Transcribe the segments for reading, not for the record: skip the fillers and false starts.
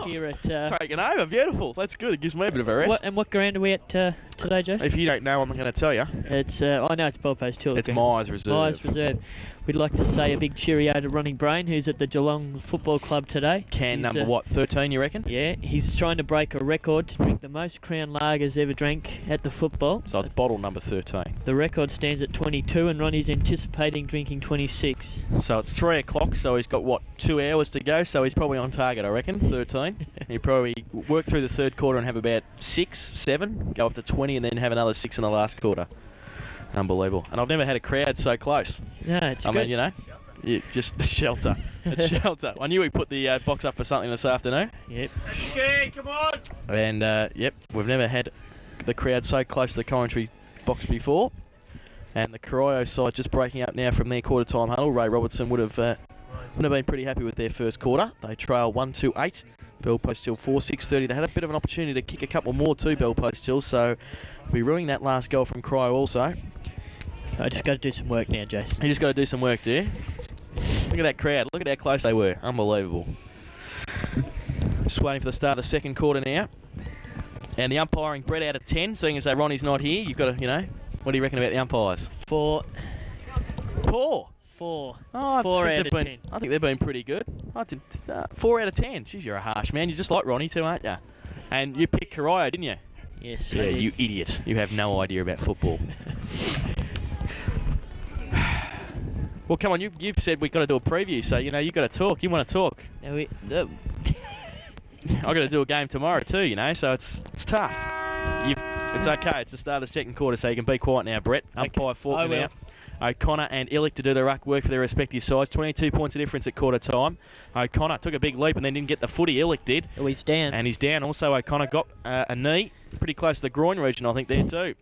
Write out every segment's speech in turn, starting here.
here at Taking over, beautiful. That's good. It gives me a bit of a rest. what ground are we at today, Joe? If you don't know, I'm going to tell you. It's I know it's Bellpost Hill. It's Myers Reserve. Myers Reserve. We'd like to say a big cheerio to Ronnie Brain, who's at the Geelong Football Club today. Can number what, 13 you reckon? Yeah, he's trying to break a record to drink the most Crown Lagers ever drank at the football. So it's bottle number 13. The record stands at 22 and Ronnie's anticipating drinking 26. So it's 3 o'clock, so he's got what, 2 hours to go, so he's probably on target, I reckon, 13. He'll probably work through the third quarter and have about 6, 7, go up to 20 and then have another 6 in the last quarter. Unbelievable. And I've never had a crowd so close. No, it's good. I mean, you know, just shelter. It's shelter. I knew we put the box up for something this afternoon. Yep. Okay, come on. And, yep, we've never had the crowd so close to the commentary box before. And the Corio side just breaking up now from their quarter-time huddle. Ray Robertson would have been pretty happy with their first quarter. They trail 1-2-8. Bellpost Hill 4-6-30. They had a bit of an opportunity to kick a couple more too, Bellpost Hill, so we'll be ruining that last goal from Corio also. I just got to do some work now, Jason. You just got to do some work, do you? Look at that crowd. Look at how close they were. Unbelievable. Just waiting for the start of the second quarter now. And the umpiring, Brett, out of 10, seeing as though Ronnie's not here. You've got to, you know, what do you reckon about the umpires? 4. 4? 4. Oh, 4 out of 10. I think they've been pretty good. 4 out of 10. Jeez, you're a harsh man. You're just like Ronnie too, aren't you? And you picked Corio, didn't you? Yes. Yeah, you idiot. You have no idea about football. Well, come on. You've said we've got to do a preview, so, you know, you've got to talk. You want to talk. No, I've got to do a game tomorrow too, you know, so it's tough. It's okay. It's the start of the second quarter, so you can be quiet now, Brett. Umpire Faulkner now. O'Connor and Illick to do the ruck work for their respective sides. 22 points of difference at quarter time. O'Connor took a big leap and then didn't get the footy. Illick did. Oh, he's down. And he's down. Also, O'Connor got a knee pretty close to the groin region, I think, there too.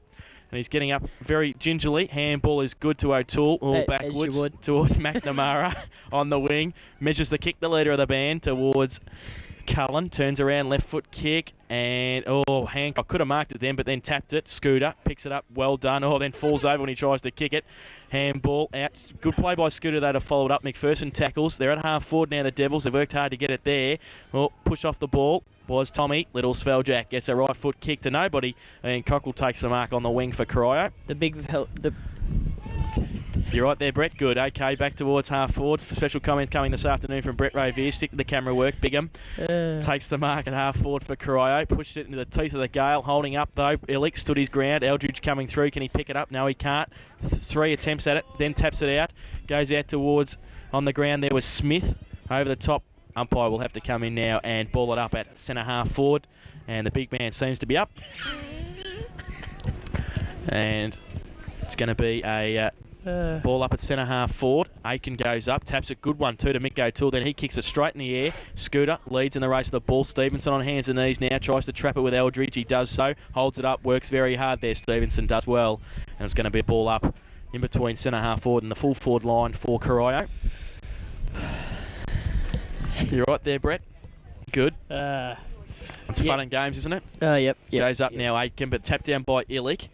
And he's getting up very gingerly. Handball is good to O'Toole, all backwards towards McNamara on the wing. Measures the kick, the leader of the band, towards Cullen. Turns around, left foot kick, and Hancock could have marked it then, but then tapped it. Scooter picks it up, well done. Then falls over when he tries to kick it. Handball out. Good play by Scooter though to follow it up. McPherson tackles. They're at half forward now, the Devils. They've worked hard to get it there. Well, push off the ball was Tommy. Little Sveljak gets a right foot kick to nobody, and Cockrell takes the mark on the wing for Corio. You're right there, Brett. Good. Okay, back towards half forward. Special comment coming this afternoon from Brett Ravere. Stick to the camera work. Bigham takes the mark at half forward for Corio. Pushed it into the teeth of the gale. Holding up though. Illick stood his ground. Eldridge coming through. Can he pick it up? No, he can't. 3 attempts at it. Then taps it out. Goes out towards on the ground. There was Smith over the top. Umpire will have to come in now and ball it up at centre half forward. And the big man seems to be up. And it's going to be a ball up at centre half forward. Aiken goes up, taps a good one too to Mick O'Toole. Then he kicks it straight in the air. Scooter leads in the race of the ball. Stevenson on hands and knees now. Tries to trap it with Eldridge. He does so. Holds it up. Works very hard there. Stevenson does well. And it's going to be a ball up in between centre half forward and the full forward line for Corio. You're right there, Brett. Good. It's fun and games, isn't it? Yep. Goes up now, Aiken, but tapped down by Illick.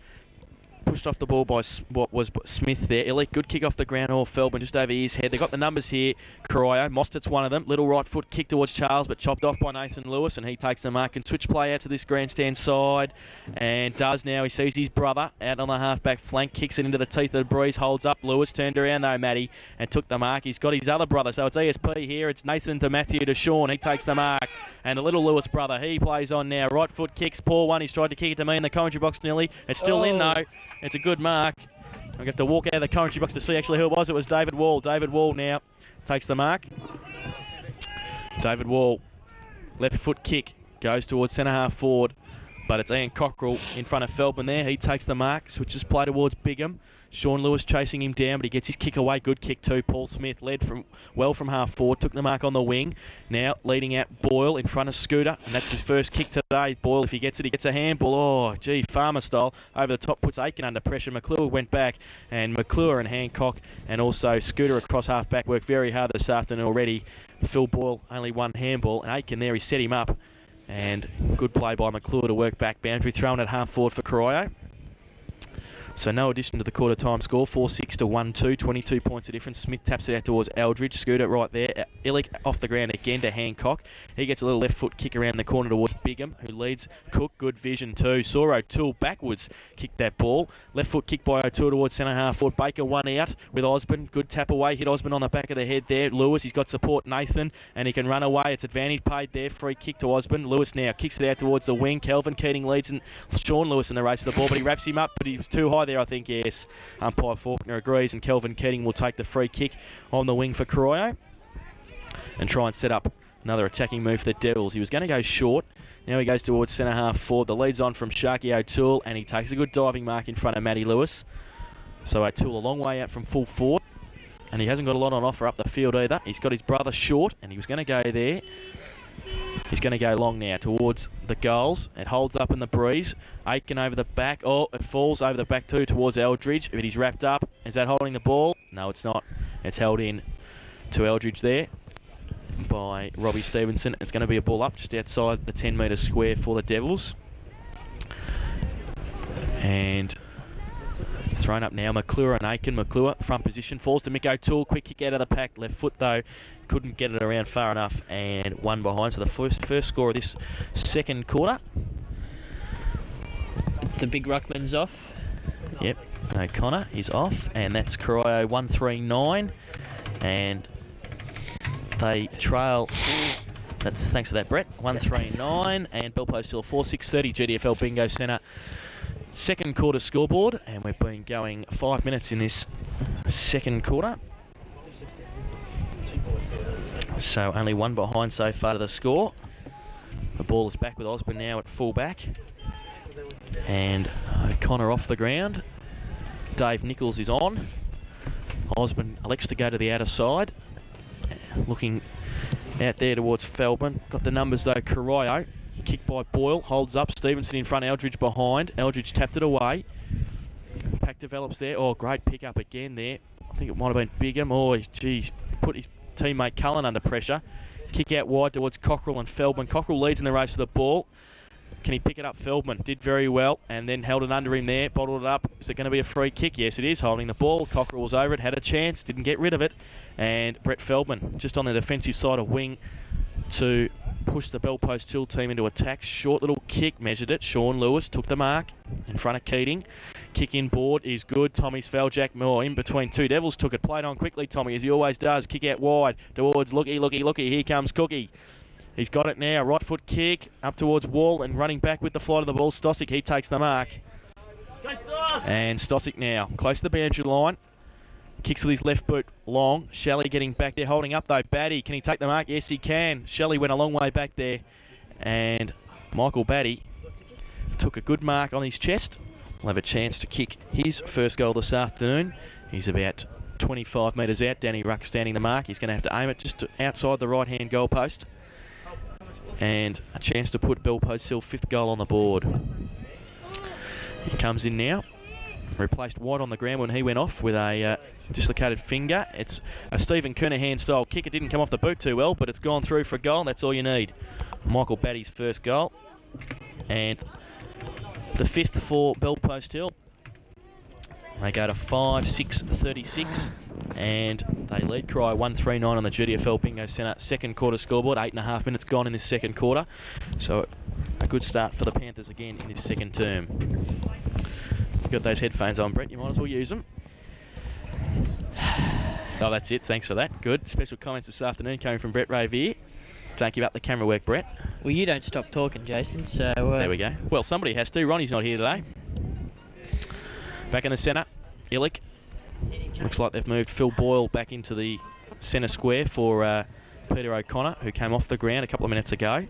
Pushed off the ball by what was Smith there. Illick, good kick off the ground. Feldman just over his head. They've got the numbers here. Corio. Mostert's one of them. Little right foot kick towards Charles, but chopped off by Nathan Lewis, and he takes the mark and switch play out to this grandstand side. And does now. He sees his brother out on the half-back flank. Kicks it into the teeth of the breeze. Holds up. Lewis turned around though, Matty, and took the mark. He's got his other brother, so it's ESP here. It's Nathan to Matthew to Sean. He takes the mark. And the little Lewis brother, he plays on now. Right foot kicks. Poor one. He's tried to kick it to me in the commentary box nearly. It's still in though. It's a good mark. I have to walk out of the commentary box to see actually who it was. It was David Wall. David Wall now takes the mark. David Wall, left foot kick, goes towards centre half forward, but it's Ian Cockrell in front of Feldman there. He takes the mark, switches play towards Bigham. Sean Lewis chasing him down, but he gets his kick away. Good kick too. Paul Smith led well from half forward, took the mark on the wing. Now leading out Boyle in front of Scooter, and that's his first kick today. Boyle, if he gets it, he gets a handball. Oh, gee, Farmer style. Over the top, puts Aiken under pressure. McClure went back, and McClure and Hancock and also Scooter across half back worked very hard this afternoon already. Phil Boyle only one handball, and Aiken there, he set him up. And good play by McClure to work back boundary, thrown at half forward for Corio. So no addition to the quarter time score. 4-6 to 1-2. 22 points of difference. Smith taps it out towards Eldridge. Scooter right there. Illick off the ground again to Hancock. He gets a little left foot kick around the corner towards Bigham, who leads Cook. Good vision too. Saw O'Toole backwards kick that ball. Left foot kick by O'Toole towards centre half forward. Baker one out with Osborne. Good tap away. Hit Osborne on the back of the head there. Lewis, he's got support Nathan, and he can run away. It's advantage paid there. Free kick to Osborne. Lewis now kicks it out towards the wing. Kelvin Keating leads and Sean Lewis in the race of the ball, but he wraps him up, but he was too high there, I think, yes. Umpire Faulkner agrees, and Kelvin Keating will take the free kick on the wing for Corio and try and set up another attacking move for the Devils. He was going to go short. Now he goes towards centre half forward. The lead's on from Sharky O'Toole, and he takes a good diving mark in front of Matty Lewis. So O'Toole a long way out from full forward, and he hasn't got a lot on offer up the field either. He's got his brother short, and he was going to go there. He's going to go long now towards the goals. It holds up in the breeze. Aitken over the back. Oh, it falls over the back too towards Eldridge, but he's wrapped up. Is that holding the ball? No, it's not. It's held in to Eldridge there by Robbie Stevenson. It's going to be a ball up just outside the 10-metre square for the Devils. And it's thrown up now. McClure and Aitken. McClure, front position, falls to Mick O'Toole. Quick kick out of the pack. Left foot though. Couldn't get it around far enough, and one behind. So the first score of this second quarter. The big ruckman's off. Yep, O'Connor is off, and that's Corio 139, and they trail. That's thanks for that, Brett. 139, and Bell Post Hill 4-6-30 GDFL Bingo Centre. Second quarter scoreboard, and we've been going 5 minutes in this second quarter. So only one behind so far to the score. The ball is back with Osborne now at full back. And O'Connor off the ground. Dave Nichols is on. Osborne elects to go to the outer side. Looking out there towards Feldman. Got the numbers though, Corio. Kick by Boyle, holds up. Stevenson in front, Eldridge behind. Eldridge tapped it away. Pack develops there. Oh, great pick up again there. I think it might have been Bigham. Oh, geez, put his teammate Cullen under pressure. Kick out wide towards Cockrell and Feldman. Cockrell leads in the race for the ball. Can he pick it up? Feldman did very well, and then held it under him there, bottled it up. Is it going to be a free kick? Yes, it is. Holding the ball. Cockrell was over it, had a chance, didn't get rid of it. And Brett Feldman just on the defensive side of wing to push the Bell Post Hill team into attack. Short little kick, measured it. Sean Lewis took the mark in front of Keating. Kick in board is good. Tommy Sveljack more in between two Devils. Took it, played on quickly, Tommy, as he always does. Kick out wide towards Looky. Here comes Cookie. He's got it now. Right foot kick up towards Wall and running back with the flight of the ball. Stosic, he takes the mark. And Stosic now close to the boundary line. Kicks with his left boot long. Shelley getting back there, holding up though. Batty, can he take the mark? Yes, he can. Shelley went a long way back there. And Michael Batty took a good mark on his chest. Will have a chance to kick his first goal this afternoon. He's about 25 metres out. Danny Ruck standing the mark. He's going to have to aim it just outside the right-hand goal post. And a chance to put Bell Post Hill fifth goal on the board. He comes in now. Replaced White on the ground when he went off with a dislocated finger. It's a Stephen Kernahan style kick. It didn't come off the boot too well, but it's gone through for a goal, and that's all you need. Michael Batty's first goal. And the fifth for Bell Post Hill. They go to 5-6-36, and they lead Corio 139 on the GDFL Bingo Centre second quarter scoreboard. 8.5 minutes gone in this second quarter. So a good start for the Panthers again in this second term. You've got those headphones on, Brett. You might as well use them. Oh, that's it. Thanks for that. Good. Special comments this afternoon coming from Brett Ravier. Don't give up the camera work, Brett. Well, you don't stop talking, Jason, so... There we go. Well, somebody has to. Ronnie's not here today. Back in the centre, Illick. Looks like they've moved Phil Boyle back into the centre square for Peter O'Connor, who came off the ground a couple of minutes ago.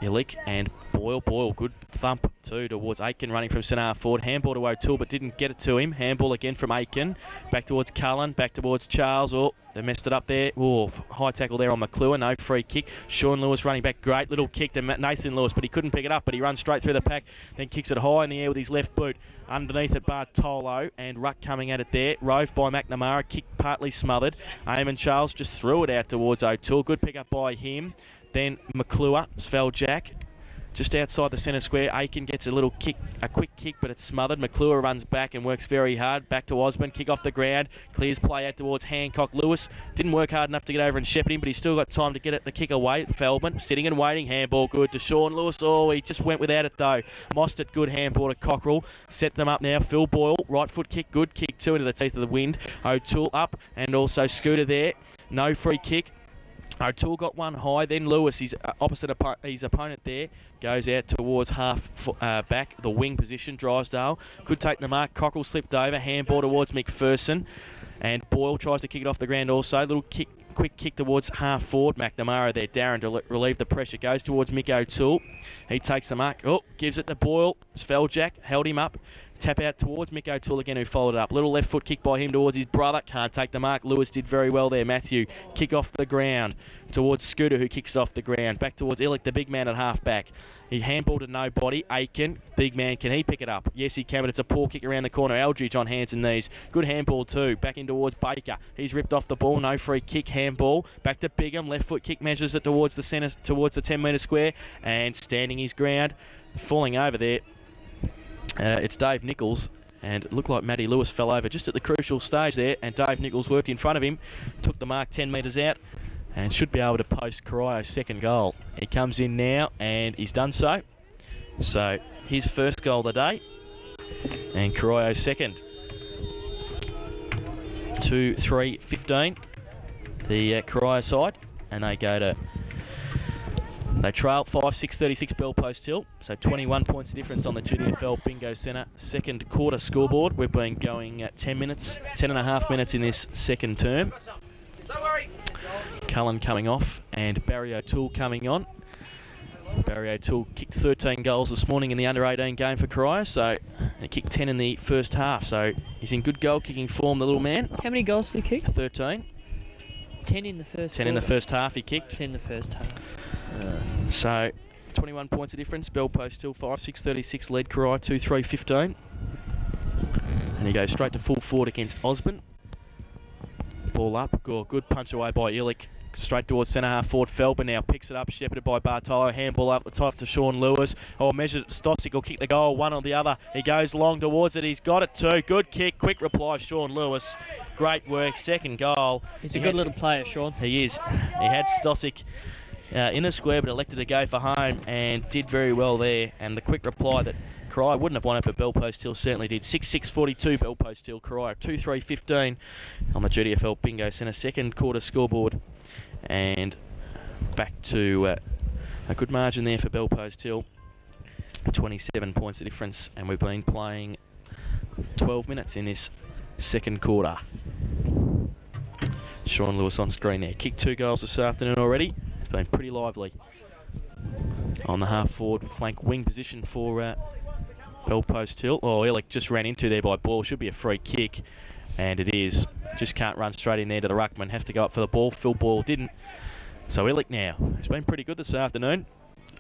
Illick and Boyle, good thump too towards Aitken, running from centre half forward. Handball to O'Toole, but didn't get it to him. Handball again from Aitken. Back towards Cullen, back towards Charles. Oh, they messed it up there. Oh, high tackle there on McClure, no free kick. Sean Lewis running back, great little kick to Nathan Lewis, but he couldn't pick it up, but he runs straight through the pack, then kicks it high in the air with his left boot. Underneath it, Bartolo, and Ruck coming at it there. Rove by McNamara, kick partly smothered. Eamon Charles just threw it out towards O'Toole. Good pick up by him. Then McClure, Sveljack, just outside the centre square. Aiken gets a little kick, a quick kick, but it's smothered. McClure runs back and works very hard. Back to Osborne, kick off the ground, clears play out towards Hancock. Lewis didn't work hard enough to get over and shepherd him, but he's still got time to get it, the kick away. Feldman sitting and waiting, handball good to Sean Lewis. Oh, he just went without it though. Mostert, good handball to Cockerell. Set them up now. Phil Boyle, right foot kick, good kick two into the teeth of the wind. O'Toole up, and also Scooter there. No free kick. O'Toole got one high, then Lewis, his his opponent there, goes out towards half back, the wing position. Drysdale could take the mark. Cockerell slipped over, handball towards McPherson, and Boyle tries to kick it off the ground also. Little kick, quick kick towards half forward. McNamara there, Darren to relieve the pressure, goes towards Mick O'Toole. He takes the mark, gives it to Boyle. Sveljak held him up. Tap out towards Mick O'Toole again, who followed it up. Little left foot kick by him towards his brother. Can't take the mark. Lewis did very well there. Matthew, kick off the ground towards Scooter, who kicks off the ground. Back towards Illick, the big man at half back. He handballed to nobody. Aiken, big man, can he pick it up? Yes, he can, but it's a poor kick around the corner. Eldridge on hands and knees. Good handball too. Back in towards Baker. He's ripped off the ball. No free kick. Handball. Back to Bigham. Left foot kick measures it towards the centre, towards the 10-metre square. And standing his ground. Falling over there. It's Dave Nichols. And it looked like Matty Lewis fell over just at the crucial stage there, and Dave Nichols worked in front of him, took the mark 10 metres out, and should be able to post Corio's second goal. He comes in now, and he's done so. So his first goal of the day, and Corio's second. 2-3-15, the Corio side, and they go to... They trail 5-6-36 Bell Post Hill, so 21 points difference on the GDFL Bingo Centre second quarter scoreboard. We've been going 10 and a half minutes in this second term. Cullen coming off and Barry O'Toole coming on. Barry O'Toole kicked 13 goals this morning in the under-18 game for Corio, so he kicked 10 in the first half, so he's in good goal-kicking form, the little man. How many goals did he kick? 13. 10 in the first 10 in the first half he kicked. 10 in the first half. So 21 points of difference. Bell Post still 5-6-36 led Corio 2-3-15. And he goes straight to full forward against Osborne. Ball up, good punch away by Illick. Straight towards centre half forward. Feldman now picks it up, shepherded by Bartolo. Handball up the top to Sean Lewis. Measured. Stosic will kick the goal, one or the other. He goes long towards it. He's got it too. Good kick, quick reply, Sean Lewis. Great work, second goal. He's a good little player, Sean. He is. He had Stosic in the square, but elected to go for home and did very well there. And the quick reply that Corio wouldn't have won it, but Bell Post Hill certainly did. 6-6-42 Bell Post Hill. Corio 2-3-15 on the GDFL Bingo Centre second quarter scoreboard. And back to a good margin there for Bell Post Hill. 27 points of difference, and we've been playing 12 minutes in this second quarter. Sean Lewis on screen there. Kicked 2 goals this afternoon already. It's been pretty lively on the half forward flank wing position for Bell Post Hill. Illick just ran into there by ball. Should be a free kick, and it is. Just can't run straight in there to the ruckman. Have to go up for the ball. Phil Boyle didn't. So Illick now. He's been pretty good this afternoon.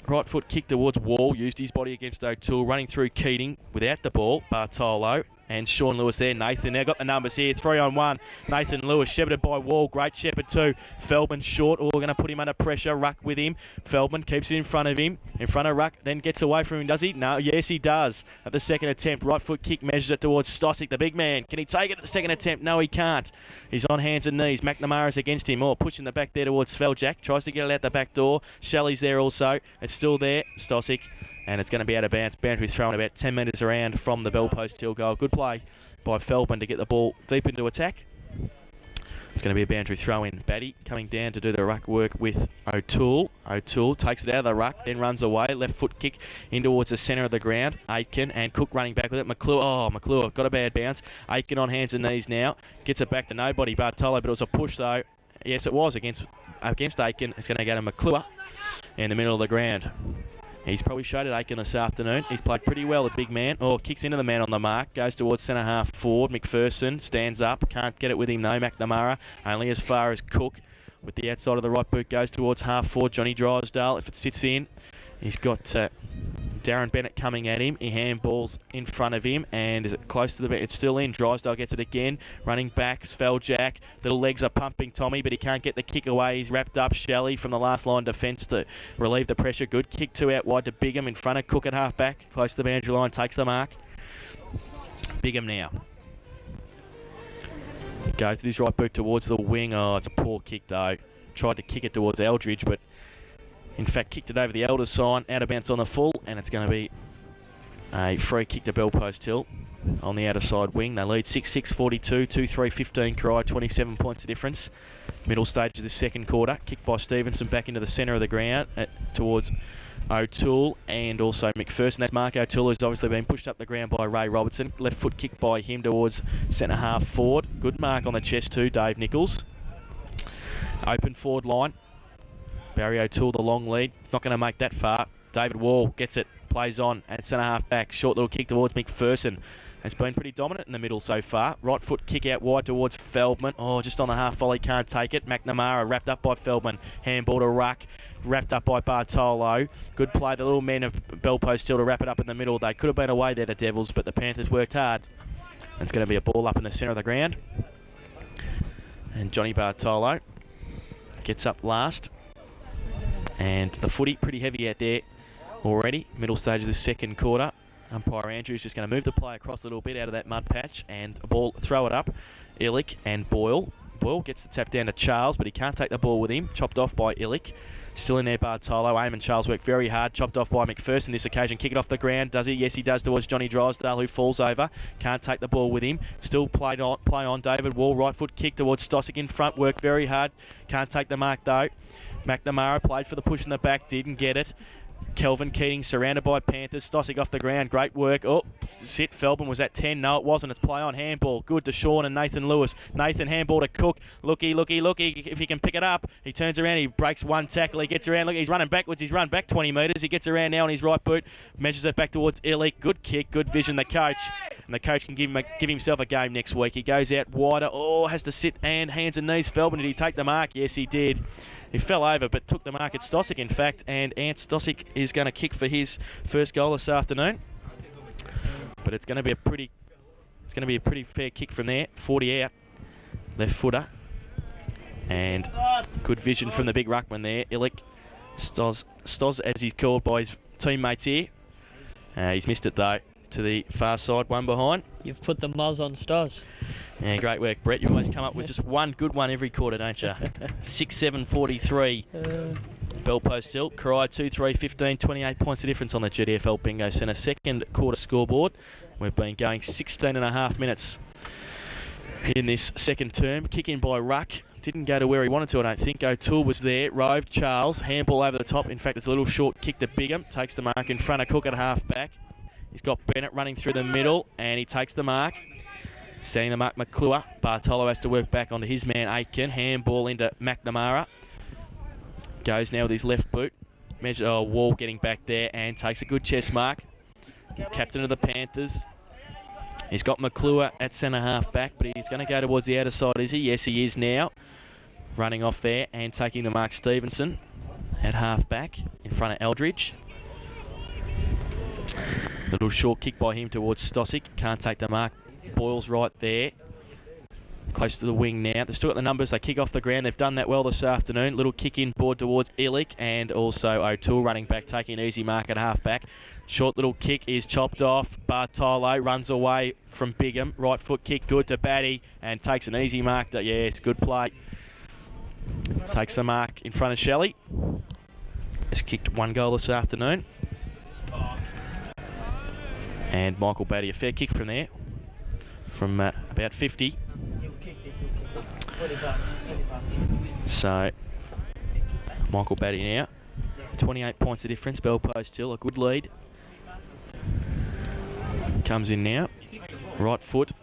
Right foot kick towards Wall. Used his body against O'Toole. Running through Keating without the ball. Bartolo. And Sean Lewis there. Nathan now got the numbers here. 3-on-1. Nathan Lewis shepherded by Wall. Great shepherd too. Feldman short. We're going to put him under pressure. Ruck with him. Feldman keeps it in front of him. In front of Ruck. Then gets away from him. Does he? No. Yes, he does. At the second attempt. Right foot kick measures it towards Stosic, the big man. Can he take it at the second attempt? No, he can't. He's on hands and knees. McNamara's against him. Pushing the back there towards Sveljak. Tries to get it out the back door. Shelley's there also. It's still there. Stosic. And it's going to be out of bounds. Boundary thrown about 10 metres around from the Bell Post Hill goal. Good play by Feldman to get the ball deep into attack. It's going to be a boundary throw in. Batty coming down to do the ruck work with O'Toole. O'Toole takes it out of the ruck, then runs away. Left foot kick in towards the centre of the ground. Aitken and Cook running back with it. McClure, McClure got a bad bounce. Aitken on hands and knees now. Gets it back to nobody. Bartolo, but it was a push though. Yes, it was against Aitken. It's going to go to McClure in the middle of the ground. He's probably showed it Aiken this afternoon. He's played pretty well, the big man. Kicks into the man on the mark. Goes towards centre half forward. McPherson stands up. Can't get it with him, no. McNamara only as far as Cook. With the outside of the right boot. Goes towards half forward. Johnny Drysdale. If it sits in, he's got Darren Bennett coming at him. He handballs in front of him, and is it close to the bench? It's still in. Drysdale gets it again. Running back, Sveljak. Little legs are pumping Tommy, but he can't get the kick away. He's wrapped up. Shelley from the last line defence to relieve the pressure. Good kick two out wide to Bigham in front of Cook at half back. Close to the boundary line, takes the mark. Bigham now. Goes with his right boot towards the wing. Oh, it's a poor kick though. Tried to kick it towards Eldridge, but in fact kicked it over the Elders sign, out of bounds on the full, and it's going to be a free kick to Belpost Hill on the outer side wing. They lead 6-6, 42, 2-3, 15 Corio, 27 points of difference. Middle stage of the second quarter. Kicked by Stevenson back into the centre of the ground towards O'Toole and also McPherson. That's Mark O'Toole, who's obviously been pushed up the ground by Ray Robertson. Left foot kick by him towards centre half forward. Good mark on the chest too, Dave Nichols. Open forward line. Barry O'Toole, the long lead. Not going to make that far. David Wall gets it, plays on at centre half back. Short little kick towards McPherson. Has been pretty dominant in the middle so far. Right foot kick out wide towards Feldman. Oh, just on the half volley, can't take it. McNamara wrapped up by Feldman. Handball to Ruck. Wrapped up by Bartolo. Good play, the little men of Belpost Hill to wrap it up in the middle. They could have been away there, the Devils, but the Panthers worked hard. It's going to be a ball up in the centre of the ground. And Johnny Bartolo gets up last. And the footy pretty heavy out there already. Middle stage of the second quarter. Umpire Andrews just going to move the play across a little bit out of that mud patch and a ball, throw it up. Illick and Boyle. Boyle gets the tap down to Charles, but he can't take the ball with him. Chopped off by Illick. Still in there, Bartolo. Eamon Charles worked very hard. Chopped off by McPherson this occasion. Kick it off the ground. Does he? Yes, he does, towards Johnny Drysdale, who falls over. Can't take the ball with him. Still play on. David Wall. Right foot kick towards Stossick in front. Worked very hard. Can't take the mark, though. McNamara played for the push in the back. Didn't get it. Kelvin Keating surrounded by Panthers. Stossick off the ground. Great work. Oh, sit. Feldman was at 10. No, it wasn't. It's play on. Handball. Good to Sean and Nathan Lewis. Nathan handball to Cook. Looky. If he can pick it up. He turns around. He breaks one tackle. He gets around. Look, he's running backwards. He's run back 20 metres. He gets around now on his right boot. Measures it back towards Illick. Good kick. Good vision. The coach. And the coach can give himself a game next week. He goes out wider. Oh, has to sit and hands and knees. Feldman, did he take the mark? Yes, he did. He fell over, but took the mark at Stossick, in fact, and Ant Stossick is going to kick for his first goal this afternoon. But it's going to be a pretty fair kick from there. 40 out, left footer, and good vision from the big ruckman there. Illick, Stoz as he's called by his teammates here. He's missed it though. To the far side, one behind. You've put the muzz on Stoz. Yeah, great work, Brett. You always come up with just one good one every quarter, don't you? 6-7, 43. Belpost Hill, Corio 2-3, 15, 28 points of difference on the GDFL Bingo Centre. Second quarter scoreboard. We've been going 16 and a half minutes in this second term. Kick in by Ruck. Didn't go to where he wanted to, I don't think. O'Toole was there. Roved Charles. Handball over the top. In fact, it's a little short kick to Bigham. Takes the mark in front of Cook at half back. He's got Bennett running through the middle, and he takes the mark. Standing the mark, McClure. Bartolo has to work back onto his man, Aitken. Handball into McNamara. Goes now with his left boot. Wall getting back there and takes a good chest mark. Captain of the Panthers. He's got McClure at centre half back, but he's going to go towards the outer side, is he? Yes, he is now. Running off there and taking the mark, Stevenson at half back in front of Eldridge. Little short kick by him towards Stossick. Can't take the mark. Boyle's right there. Close to the wing now. They've still got the numbers. They kick off the ground. They've done that well this afternoon. Little kick in board towards Illick and also O'Toole running back, taking an easy mark at half back. Short little kick is chopped off. Bartolo runs away from Bigham. Right foot kick good to Batty and takes an easy mark. Yes, good play. Takes the mark in front of Shelley. Has kicked one goal this afternoon. And Michael Batty, a fair kick from there, from about 50. So, Michael Batty now, 28 points of difference, Belpost Hill, a good lead. Comes in now, right foot.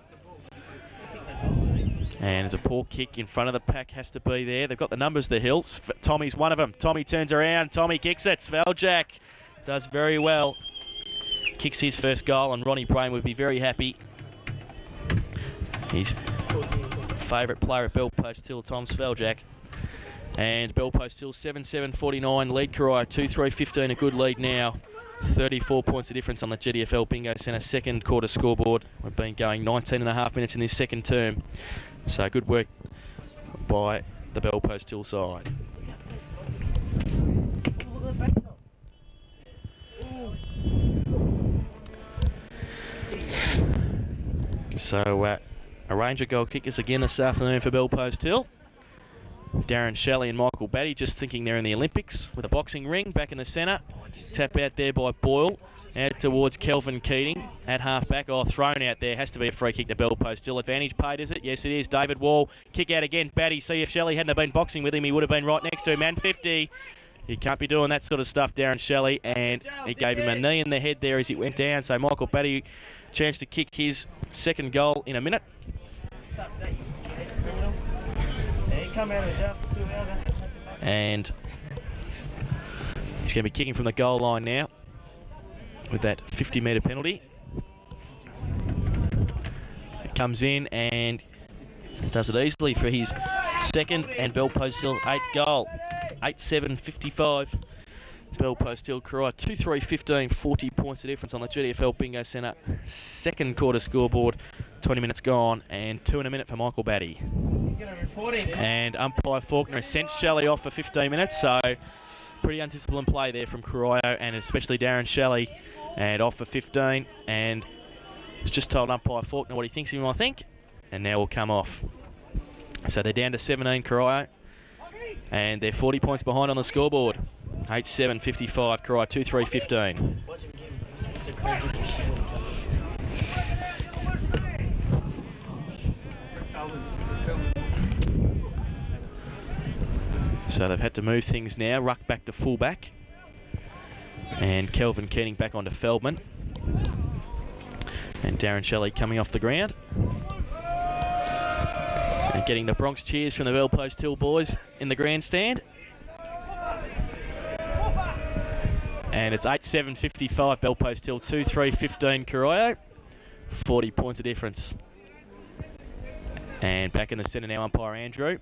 And there's a poor kick in front of the pack, has to be there. They've got the numbers, the Hills. Tommy's one of them. Tommy turns around, Tommy kicks it. Sveljak does very well. Kicks his first goal, and Ronnie Brain would be very happy. His favourite player at Belpost Hill, Tom Sveljak. And Belpost Hill 7-7, 49, lead Corio 2-3, 15, a good lead now. 34 points of difference on the GDFL Bingo Centre second quarter scoreboard. We've been going 19.5 minutes in this second term. So good work by the Bell Post Hill side. So a range of goal kickers again this afternoon for Bell Post Hill. Darren Shelley and Michael Batty just thinking they're in the Olympics with a boxing ring back in the centre. Tap out there by Boyle. Out towards Kelvin Keating at half-back. Oh, thrown out there. Has to be a free kick to Bell Post. Still advantage paid, is it? Yes, it is. David Wall. Kick out again. Batty. See if Shelley hadn't have been boxing with him, he would have been right next to him. And 50. He can't be doing that sort of stuff, Darren Shelley. And he gave him a knee in the head there as he went down. So Michael Batty, chance to kick his second goal in a minute. And he's going to be kicking from the goal line now with that 50-metre penalty. It comes in and does it easily for his second, and Bell Post Hill 8th goal. 8-7-55. Bell Post Hill Corio 2-3-15, 40 points of difference on the GDFL Bingo Centre second quarter scoreboard. 20 minutes gone, and 2 in a minute for Michael Batty. And umpire Faulkner has sent Shelley off for 15 minutes, so pretty undisciplined play there from Corio, and especially Darren Shelley, and off for 15. And it's just told umpire Faulkner what he thinks he might think, and now will come off. So they're down to 17 Corio, and they're 40 points behind on the scoreboard. 8-7-55 Corio 2-3-15. So they've had to move things now. Ruck back to fullback. And Kelvin Keating back onto Feldman. And Darren Shelley coming off the ground. And getting the Bronx cheers from the Bell Post Hill boys in the grandstand. And it's 8-7-55 Bell Post Hill 2-3-15 Corio. 40 points of difference. And back in the centre now, umpire Andrew.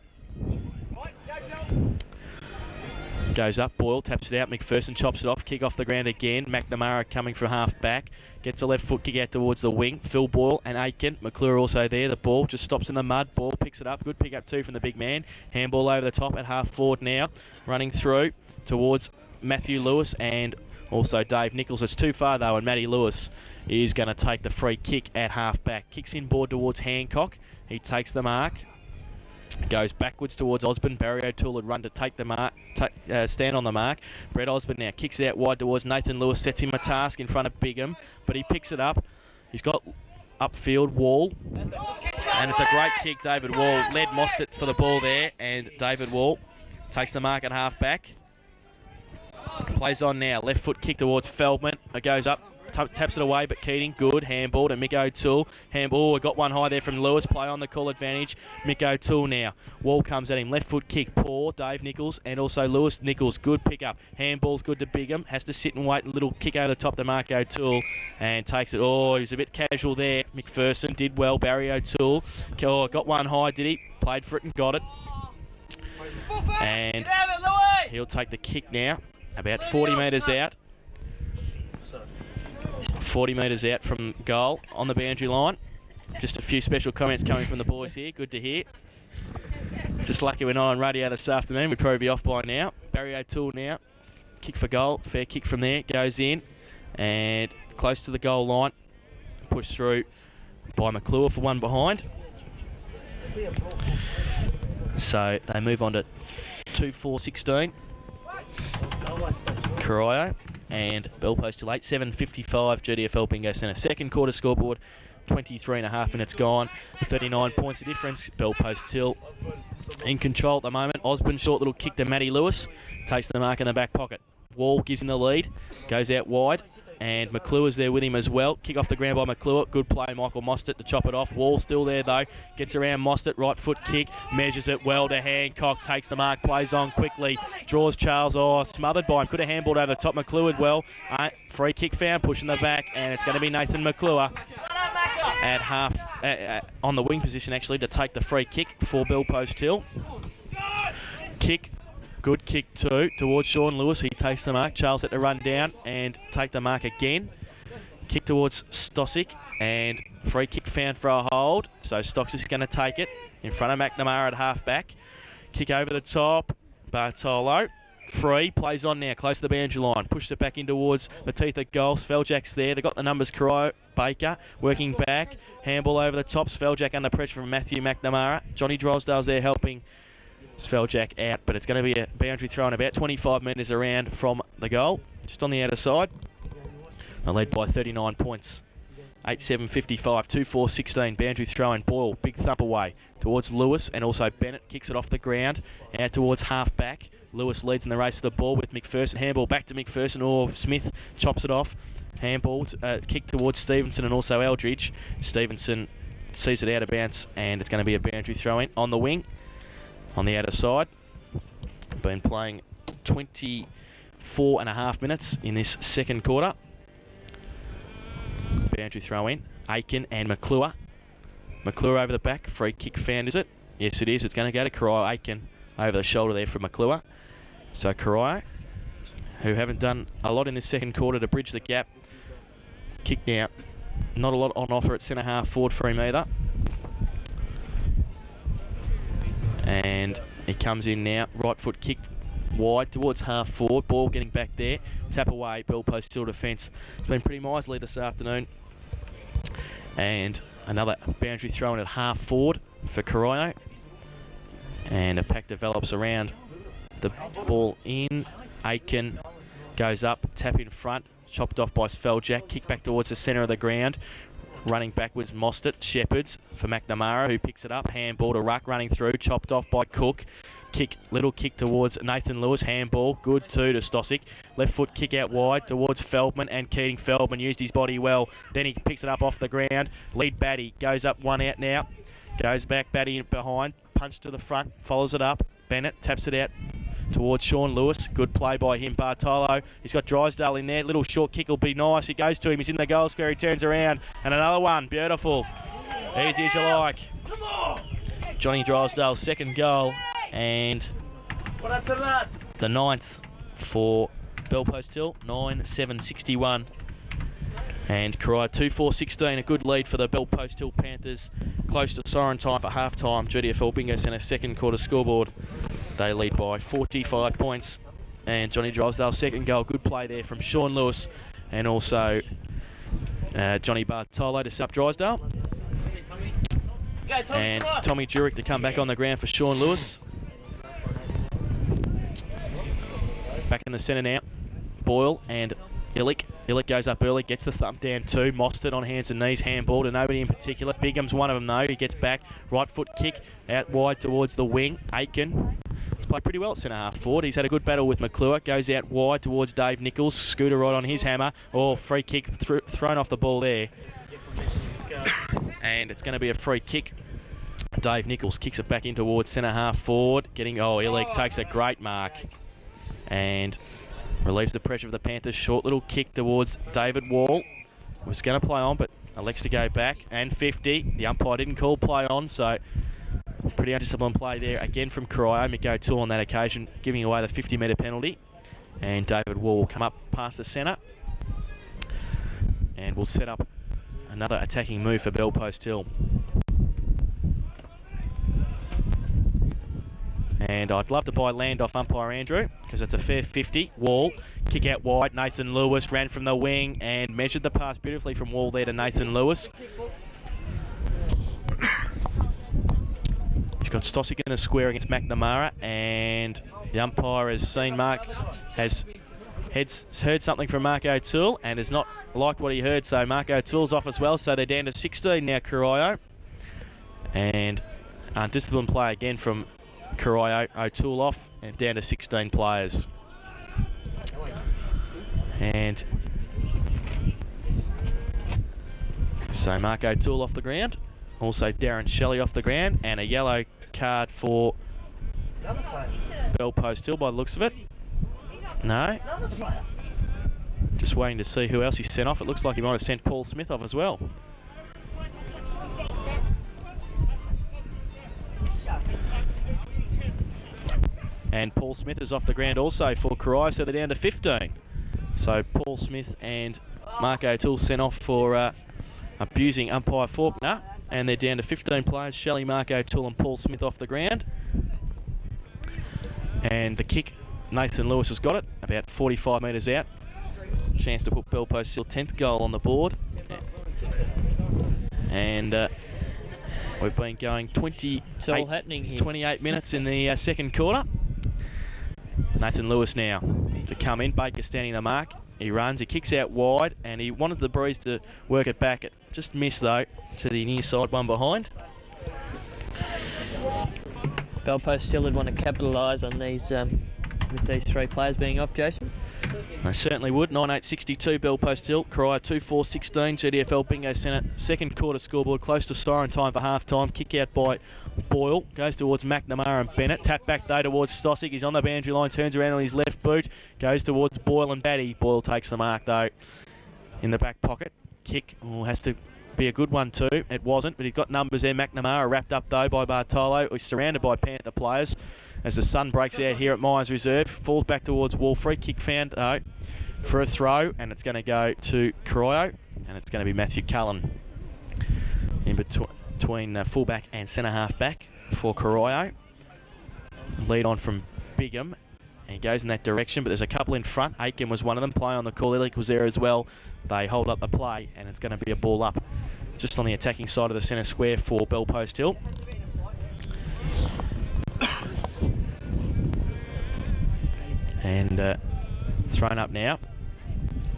Goes up, Boyle taps it out, McPherson chops it off, kick off the ground again. McNamara coming from half back, gets a left foot kick out towards the wing. Phil Boyle and Aiken, McClure also there. The ball just stops in the mud. Ball picks it up, good pick up too from the big man. Handball over the top at half forward now, running through towards Matthew Lewis and also Dave Nichols. It's too far though, and Matty Lewis is going to take the free kick at half back. Kicks in board towards Hancock. He takes the mark. Goes backwards towards Osborne. Barry O'Toole would run to take the mark, stand on the mark. Brett Osborne now kicks it out wide towards Nathan Lewis, sets him a task in front of Bigham, but he picks it up. He's got upfield Wall, and it's a great kick. David Wall led Mostert for the ball there, and David Wall takes the mark at half back. Plays on now, left foot kick towards Feldman. It goes up. Taps it away, but Keating, good. Handball to Mick O'Toole. Handball, we got one high there from Lewis. Play on the call advantage. Mick O'Toole now. Wall comes at him. Left foot kick, poor. Dave Nichols and also Lewis Nichols. Good pick up. Handball's good to Bigham. Has to sit and wait. A little kick over the top to Mark O'Toole and takes it. Oh, he was a bit casual there. McPherson did well. Barry O'Toole. Oh, got one high, did he? Played for it and got it. And he'll take the kick now. About 40 metres out. 40 metres out from goal on the boundary line. Just a few special comments coming from the boys here. Good to hear. Just lucky we're not on radio this afternoon. We'd probably be off by now. Barry O'Toole now. Kick for goal. Fair kick from there. Goes in. And close to the goal line. Pushed through by McClure for one behind. So they move on to 2-4-16. Corio. And Bell Post Hill 8-7-55 GDFL Bingo Centre second quarter scoreboard. 23.5 minutes gone. 39 points of difference. Bell Post Hill in control at the moment. Osborne short little kick to Matty Lewis. Takes the mark in the back pocket. Wall gives him the lead. Goes out wide. And McClure's there with him as well. Kick off the ground by McClure. Good play, Michael Mostert to chop it off. Wall still there though. Gets around Mostert. Right foot kick. Measures it well to Hancock. Takes the mark. Plays on quickly. Draws Charles. Oh, smothered by him. Could have handballed over the top. McClure well. Free kick found. Pushing the back. And it's going to be Nathan McClure at half, on the wing position actually, to take the free kick for Bell Post Hill. Kick Good kick too towards Sean Lewis. He takes the mark. Charles had to run down and take the mark again. Kick towards Stosic and free kick found for a hold. So Stosic's going to take it in front of McNamara at half back. Kick over the top. Bartolo. Free. Plays on now. Close to the boundary line. Pushed it back in towards Matitha goal. Sveljac's there. They've got the numbers. Corio, Baker working back. Handball over the top. Sveljak under pressure from Matthew McNamara. Johnny Drysdale's there helping Sveljak out. But it's going to be a boundary throw in about 25 metres around from the goal. Just on the outer side. They're led by 39 points. 8-7-55, 2-4-16, boundary throw in. Boyle, big thump away towards Lewis, and also Bennett kicks it off the ground out towards half back. Lewis leads in the race to the ball with McPherson. Handball back to McPherson, or Smith chops it off. Handball, kick towards Stevenson and also Eldridge. Stevenson sees it out of bounds, and it's going to be a boundary throw in on the wing, on the outer side. Been playing 24.5 minutes in this second quarter. Boundary throw in. Aiken and McClure. McClure over the back. Free kick found, is it? Yes, it is. It's going to go to Corio. Aiken over the shoulder there from McClure. So Corio, who haven't done a lot in this second quarter to bridge the gap. Kick now. Not a lot on offer at centre half forward for him either. And he comes in now. Right foot kick wide towards half forward. Ball getting back there. Tap away. Bell post still defence. It's been pretty miserly this afternoon. And another boundary thrown at half forward for Corio. And a pack develops around the ball in. Aiken goes up. Tap in front. Chopped off by Sveljak. Kick back towards the centre of the ground. Running backwards, Mostert. Shepherds for McNamara, who picks it up. Handball to Ruck, running through. Chopped off by Cook. Little kick towards Nathan Lewis. Handball, good too to Stosic. Left foot kick out wide towards Feldman and Keating. Feldman used his body well. Then he picks it up off the ground. Lead Batty. Goes up one out now. Goes back, Batty behind. Punch to the front. Follows it up. Bennett taps it out towards Sean Lewis. Good play by him. Bartolo. He's got Drysdale in there. Little short kick will be nice. He goes to him. He's in the goal square. He turns around. And another one. Beautiful. Easy as you like. Johnny Drysdale's second goal. And the ninth for Bellpost Hill. 9-7-61. And Corio 2-4-16. A good lead for the Bellpost Hill Panthers. Close to siren time for half time. GDFL Bingo Centre second quarter scoreboard. They lead by 45 points. And Johnny Drysdale's second goal. Good play there from Sean Lewis and also Johnny Bartolo to set up Drysdale. And Tommy Jurek to come back on the ground for Sean Lewis. Back in the centre now. Boyle and Illick. Illick goes up early, gets the thump down too. Mostert on hands and knees, handball to nobody in particular. Bigham's one of them though. He gets back. Right foot kick out wide towards the wing. Aiken. He's played pretty well at centre half forward. He's had a good battle with McClure. Goes out wide towards Dave Nichols. Scooter right on his hammer. Oh, free kick thrown off the ball there. And it's going to be a free kick. Dave Nichols kicks it back in towards centre half forward. Illick takes a great mark. And relieves the pressure of the Panthers. Short little kick towards David Wall. Was going to play on, but elects to go back. And 50. The umpire didn't call play on, so pretty undisciplined play there again from Corio. Mick O'Toole on that occasion, giving away the 50-metre penalty. And David Wall will come up past the centre. And we'll set up another attacking move for Bellpost Hill. And I'd love to buy land off umpire Andrew, because it's a fair 50. Wall, kick out wide. Nathan Lewis ran from the wing and measured the pass beautifully from Wall there to Nathan Lewis. He's got Stosic in the square against McNamara, and the umpire has seen has heard something from Mark O'Toole and has not liked what he heard, so Mark O'Toole's off as well, so they're down to 16 now, Corio. And undisciplined play again from Corio. O'Toole off and down to 16 players. And so Mark O'Toole off the ground. Also Darren Shelley off the ground, and a yellow card for Bellpost Hill by the looks of it. No. Just waiting to see who else he sent off. It looks like he might have sent Paul Smith off as well. And Paul Smith is off the ground also for Corio, so they're down to 15. So Paul Smith and Mark O'Toole sent off for abusing umpire Faulkner, and they're down to 15 players. Shelley, Mark O'Toole and Paul Smith off the ground. And the kick, Nathan Lewis has got it, about 45 metres out. Chance to put Belpost Hill 10th goal on the board. And we've been going 28 minutes in the second quarter. Nathan Lewis now to come in. Baker standing the mark. He runs, he kicks out wide, and he wanted the Breeze to work it back. It just missed though to the near side one behind. Belpost still would want to capitalise on these with these three players being off, Jason. They certainly would. 9-8-62 Belpost Hill. Corio 2-4-16 GDFL Bingo Centre. Second quarter scoreboard close to siren time for half time. Kick out by Boyle. Goes towards McNamara and Bennett. Tap back though towards Stossick. He's on the boundary line. Turns around on his left boot. Goes towards Boyle and Batty. Boyle takes the mark though in the back pocket. Kick has to be a good one too. It wasn't, but he's got numbers there. McNamara wrapped up though by Bartolo. He's surrounded by Panther players. As the sun breaks out here at Myers Reserve, falls back towards Wall. Free kick found though for a throw, and it's going to go to Corio, and it's going to be Matthew Cullen in between fullback and centre half back for Corio. Lead on from Bigham, and he goes in that direction, but there's a couple in front. Aiken was one of them. Play on the call. Illick was there as well. They hold up the play, and it's going to be a ball up just on the attacking side of the centre square for Belpost Hill. And thrown up now.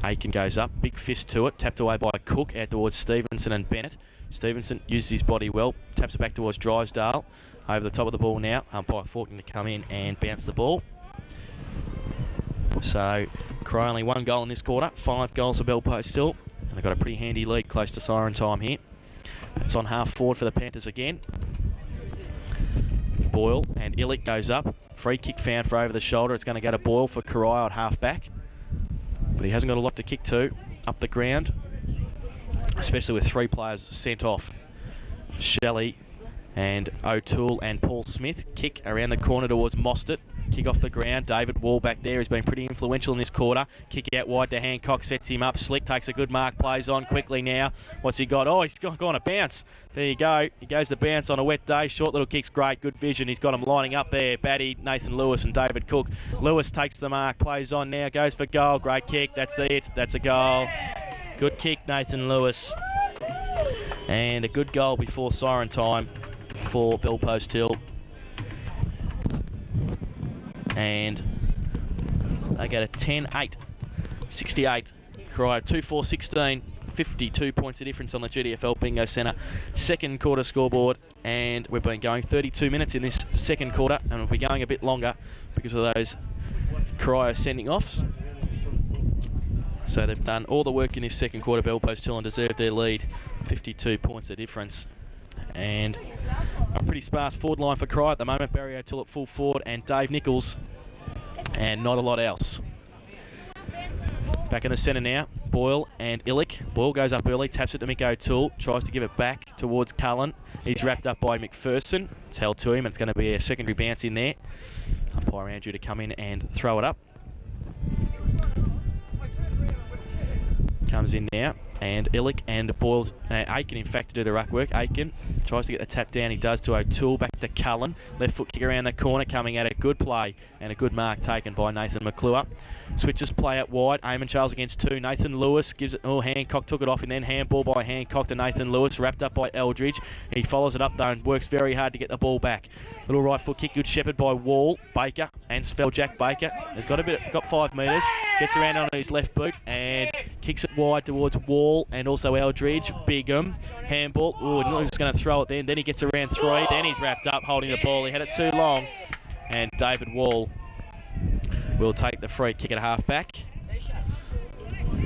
Aiken goes up, big fist to it, tapped away by Cook, out towards Stevenson and Bennett. Stevenson uses his body well, taps it back towards Drysdale. Over the top of the ball now, umpire Faulkner to come in and bounce the ball. So, Corio only one goal in this quarter, 5 goals for Belpost Hill, and they've got a pretty handy lead close to siren time here. It's on half forward for the Panthers again. Boyle and Illick goes up. Free kick found for over the shoulder. It's going to go to Boyle for Corio at half back. But he hasn't got a lot to kick to up the ground, especially with 3 players sent off. Shelley and O'Toole and Paul Smith. Kick around the corner towards Mostert. Kick off the ground. David Wall back there has been pretty influential in this quarter. Kick out wide to Hancock, sets him up. Slick takes a good mark, plays on quickly now. What's he got? Oh, he's gone a bounce. There you go. He goes to bounce on a wet day. Short little kick's great. Good vision. He's got them lining up there. Batty, Nathan Lewis and David Cook. Lewis takes the mark, plays on now, goes for goal. Great kick. That's it. That's a goal. Good kick, Nathan Lewis. And a good goal before siren time for Belpost Hill. And they go to 10-8-68. Corio 2-4-16, 52 points of difference on the GDFL Bingo Centre. Second quarter scoreboard, and we've been going 32 minutes in this second quarter, and we'll be going a bit longer because of those Corio sending offs. So they've done all the work in this second quarter, Belpost Hill, and deserved their lead. 52 points of difference. And a pretty sparse forward line for Corio at the moment. Barry O'Toole at full forward and Dave Nichols, and not a lot else. Back in the centre now, Boyle and Illick. Boyle goes up early, taps it to Mick O'Toole, tries to give it back towards Cullen. He's wrapped up by McPherson. It's held to him. It's going to be a secondary bounce in there. Umpire Andrew to come in and throw it up. Comes in now, and Illick and Boyle, Aiken in fact to do the ruck work. Aiken tries to get the tap down, he does to O'Toole, back to Cullen. Left foot kick around the corner, coming at a good play, and a good mark taken by Nathan McClure. Switches play out wide, Eamon Charles against 2. Nathan Lewis gives it, Hancock took it off, and then handball by Hancock to Nathan Lewis, wrapped up by Eldridge. He follows it up though and works very hard to get the ball back. Little right foot kick, good shepherd by Wall, Baker, and spell Jack Baker. Has got 5 metres, gets around on his left boot, and kicks it wide towards Wall and also Eldridge. Bigham, handball. Oh, he was going to throw it then he gets around 3. Then he's wrapped up holding the ball. He had it too long. And David Wall will take the free kick at half back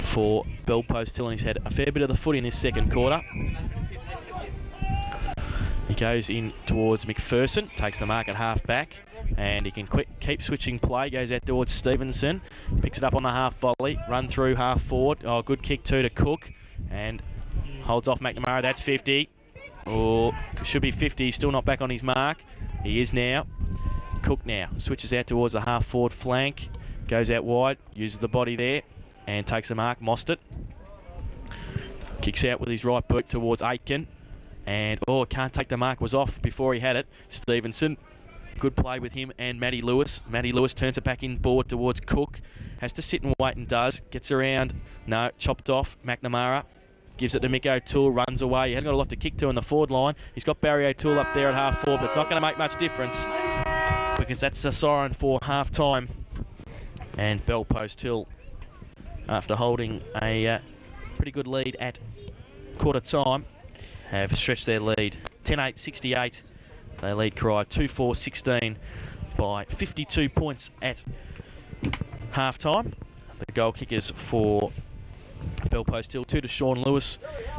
for Belpost Hill. He's had a fair bit of the foot in this second quarter. He goes in towards McPherson, takes the mark at half back, and he can keep switching play. Goes out towards Stevenson, picks it up on the half volley, run through half forward. Oh, good kick too to Cook, and holds off McNamara. That's 50. Oh, should be 50. Still not back on his mark. He is now. Cook now switches out towards the half forward flank, goes out wide, uses the body there, and takes a mark. Mostert kicks out with his right boot towards Aitken, and can't take the mark. Was off before he had it. Stevenson, good play with him and Matty Lewis. Matty Lewis turns it back in board towards Cook. Has to sit and wait and does. Gets around. No, chopped off. McNamara gives it to Mick O'Toole, runs away. He hasn't got a lot to kick to in the forward line. He's got Barry O'Toole up there at half forward, but it's not going to make much difference because that's a siren for half time. And Bell Post Hill, after holding a pretty good lead at quarter time, have stretched their lead. 10-8-68. They lead Corio 2-4-16 by 52 points at half time. The goal kickers for Bell Post Hill: 2 to Sean Lewis,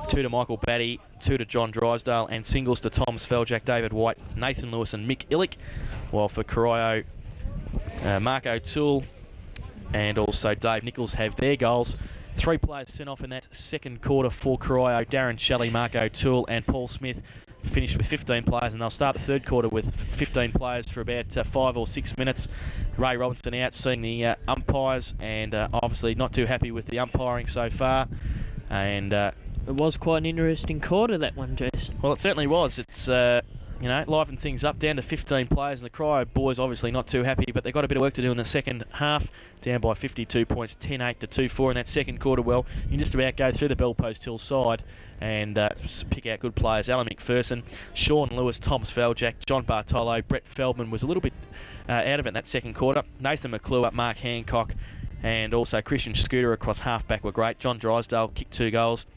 2 to Michael Batty, 2 to John Drysdale, and singles to Tom Sveljack, David White, Nathan Lewis and Mick Illick. While for Corio, Mark O'Toole and also Dave Nichols have their goals. 3 players sent off in that second quarter for Corio: Darren Shelley, Mark O'Toole and Paul Smith. Finished with 15 players, and they'll start the third quarter with 15 players for about 5 or 6 minutes. Ray Robinson out seeing the umpires, and obviously not too happy with the umpiring so far. And it was quite an interesting quarter, that one, Jason. Well, it certainly was. It's livened things up, down to 15 players, and the Corio boys obviously not too happy, but they've got a bit of work to do in the second half. Down by 52 points, 10-8 to 2-4 in that second quarter. Well, you can just about go through the Bell Post Hill side and pick out good players. Alan McPherson, Sean Lewis, Tom Sveljack, John Bartolo, Brett Feldman was a little bit out of it in that second quarter. Nathan McClure, Mark Hancock, and also Christian Scooter across half-back were great. John Drysdale kicked 2 goals.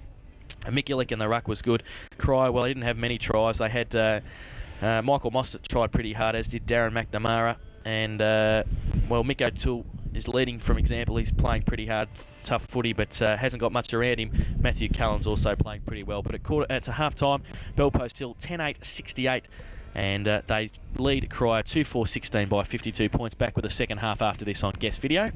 Mick Illick in the ruck was good. Corio, well, he didn't have many tries. They had Michael Mostert tried pretty hard, as did Darren McNamara. And, Mick O'Toole is leading from example. He's playing pretty hard, tough footy, but hasn't got much around him. Matthew Cullen's also playing pretty well. But at half-time, Bell Post Hill 10-8-68. And they lead Corio 2-4-16 by 52 points. Back with the second half after this on guest video.